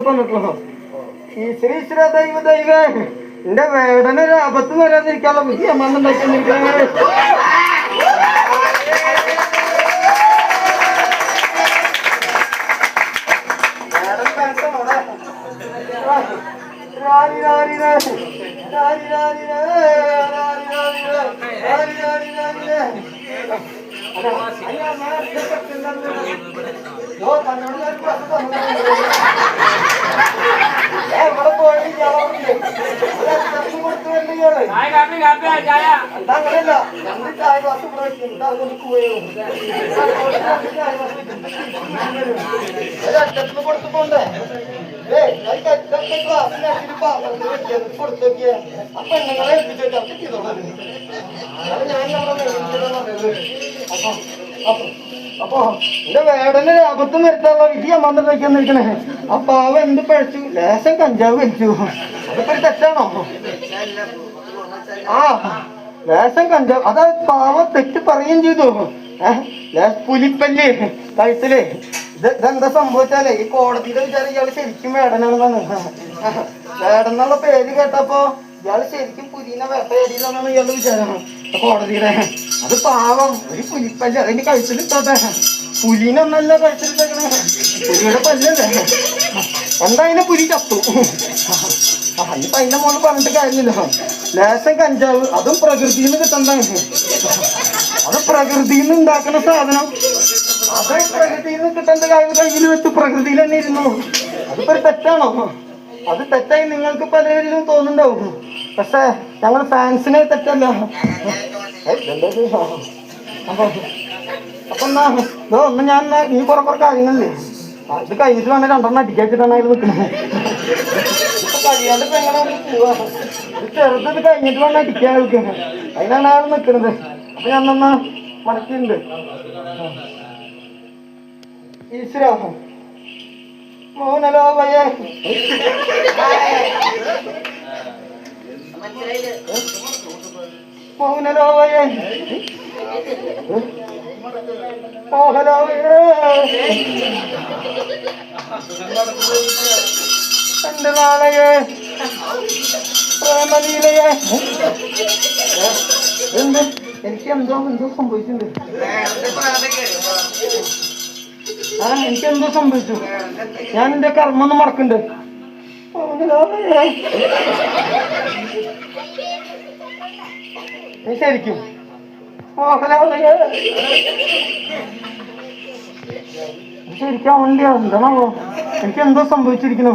വന്നിട്ടുള്ളൂ. ഈശ്വര ദൈവ എന്റെ വേടനൊരു ആപത്ത് വരാതിരിക്കാനുള്ള ബുദ്ധി അമ്മന്നുണ്ടാക്കിയിരിക്കണേ. എവിടെ പോയി അങ്ങനെയല്ല രണ്ട് ചായ ഗ്ലാസ് അറ്റത്തിന് കൊടുത്തു പോണ്ടേ? കൊടുത്തോക്കിയ ആ പെണ്ണുങ്ങളെ ഏൽപ്പിച്ചോട്ടെ അവർക്ക് ചെയ്തോളാം. അപ്പൊ എന്റെ വേടന് ആപത്തും വരുത്താനുള്ള വിധി അമ്മ വയ്ക്കാന്നിരിക്കണേ. അപ്പൊ അവ എന്ത് പഴിച്ചു? ലേശം കഞ്ചാവ് വലിച്ചു. അതിപ്പോ ഒരു തെറ്റാണോ? ആ ലേശം കഞ്ചാവ് അത് പാവ തെറ്റ് പറയുകയും ചെയ്തു. പുലിപ്പല്ല് കഴുത്തില് ഇതെന്താ സംഭവിച്ചാലേ ഈ കോടതിയുടെ വിചാരം ഇയാള് ശരിക്കും വേടനാണെന്നാണ്. വേടന്നുള്ള പേര് കേട്ടപ്പോ ഇയാള് ശരിക്കും പുലിനെ വേട്ടയാടിയതാണെന്നാണ് ഇയാളുടെ വിചാരം കോടതിയുടെ. അത് പാവം ഒരു പുലിപ്പല്ല് അതിന്റെ കഴുത്തിലിട്ടോട്ടെ. പുലിനൊന്നല്ല കഴുത്തിലിട്ടേക്കണേ, പുലിയുടെ പല്ലല്ലേ. എന്തായാലും പുലി ചത്തു. ഇനിയിപ്പോ അതിന്റെ മോള് പറഞ്ഞിട്ട് കാര്യമില്ല. ലേശം കഞ്ചാവ് അതും പ്രകൃതിയിൽ നിന്ന് കിട്ടണ്ടാണ്. അത് പ്രകൃതിയിൽ നിന്ന് ഉണ്ടാക്കുന്ന സാധനം. അത് പ്രകൃതിയിൽ നിന്ന് കിട്ടേണ്ട കാര്യം കയ്യിൽ വെച്ച് പ്രകൃതിയിൽ തന്നെ ഇരുന്നു. അതിപ്പോ ഒരു തെറ്റാണോ? അത് തെറ്റായി നിങ്ങൾക്ക് പലരിലും തോന്നുന്നുണ്ടാവും. പക്ഷെ ഞങ്ങൾ ഫാൻസിനെ തെറ്റല്ല. അപ്പൊ എന്നാ ഇതോ ഒന്ന് ഞാൻ നീ കുറെ കാര്യങ്ങളില്ലേ ഇത് കഴിഞ്ഞിട്ട് വേണം രണ്ടെണ്ണം അടിക്കാച്ചിട്ടാണ് അതിൽ നിൽക്കുന്നത്. ഇപ്പൊ കഴിയാണ്ട് ഇപ്പൊ എങ്ങനെ പോവാ? ഇത് ചെറുത് കഴിഞ്ഞിട്ട് വേണം അടിക്കാൻ നിൽക്കുന്നത്. അതിനാണ് അയാൾ നിൽക്കുന്നത്. അപ്പൊ ഞാൻ എന്നാ മടക്കിയിട്ടുണ്ട്. ഈശ്വര മോഹനലോ വയ്യ മോഹനലോ വയ്യ മോഹനോ എന്റെ നാളെയേ പ്രേമലീലയെ എന്ത് എനിക്ക് എന്തോ സംഭവിച്ചിട്ടുണ്ട്. എനിക്കെന്തോ സംഭവിച്ചു. ഞാൻ എന്റെ കർമ്മ ഒന്ന് മറക്കണ്ട്. ശരിക്കും ശരിക്കും അവൻ്റെ എന്താണോ എനിക്കെന്തോ സംഭവിച്ചിരിക്കുന്നു.